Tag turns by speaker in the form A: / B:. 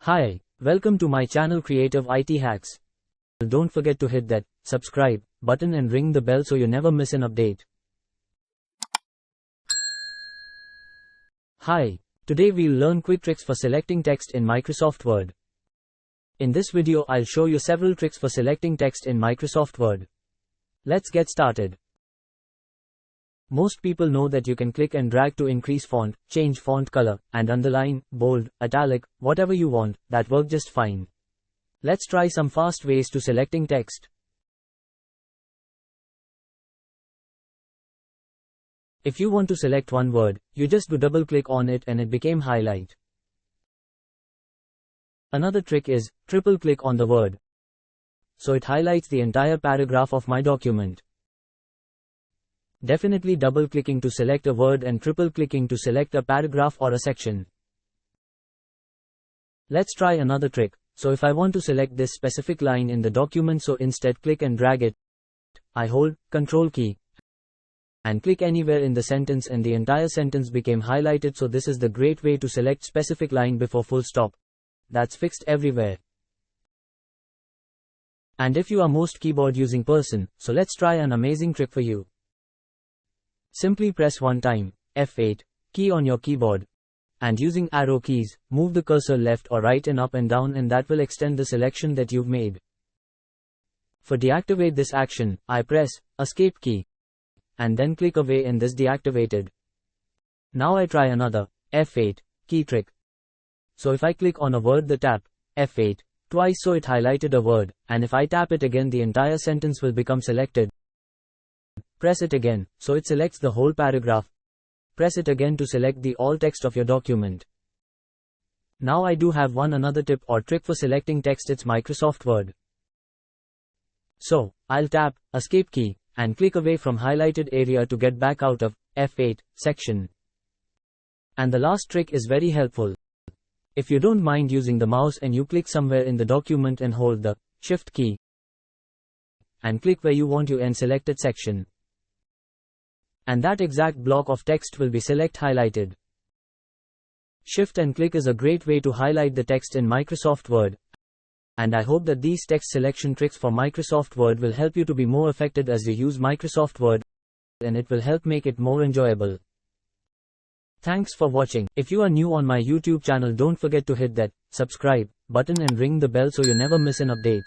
A: Hi, welcome to my channel Creative IT Hacks. Don't forget to hit that subscribe button and ring the bell so you never miss an update. Hi, today we'll learn quick tricks for selecting text in Microsoft Word. In this video I'll show you several tricks for selecting text in Microsoft Word. Let's get started. Most people know that you can click and drag to increase font, change font color, and underline, bold, italic, whatever you want. That works just fine. Let's try some fast ways to selecting text. If you want to select one word, you just do double click on it and it became highlight. Another trick is triple click on the word, so it highlights the entire paragraph of my document. Definitely double clicking to select a word and triple clicking to select a paragraph or a section. Let's try another trick. So if I want to select this specific line in the document, so instead click and drag it, I hold Ctrl key and click anywhere in the sentence and the entire sentence became highlighted. So this is the great way to select specific line before full stop. That's fixed everywhere. And if you are most keyboard using person, so let's try an amazing trick for you. Simply press one time F8 key on your keyboard, and using arrow keys, move the cursor left or right and up and down, and that will extend the selection that you've made. For deactivate this action, I press Escape key and then click away and this deactivated. Now I try another F8 key trick. So if I click on a word, the tap F8 twice so it highlighted a word, and if I tap it again the entire sentence will become selected. Press it again, so it selects the whole paragraph. Press it again to select the all text of your document. Now I do have another tip or trick for selecting text. It's Microsoft Word. So, I'll tap Escape key and click away from highlighted area to get back out of F8 section. And the last trick is very helpful. If you don't mind using the mouse and you click somewhere in the document and hold the Shift key and click where you want to end selected section, and that exact block of text will be highlighted. Shift and click is a great way to highlight the text in Microsoft Word. And I hope that these text selection tricks for Microsoft Word will help you to be more effective as you use Microsoft Word, and it will help make it more enjoyable. Thanks for watching. If you are new on my YouTube channel, don't forget to hit that subscribe button and ring the bell so you never miss an update.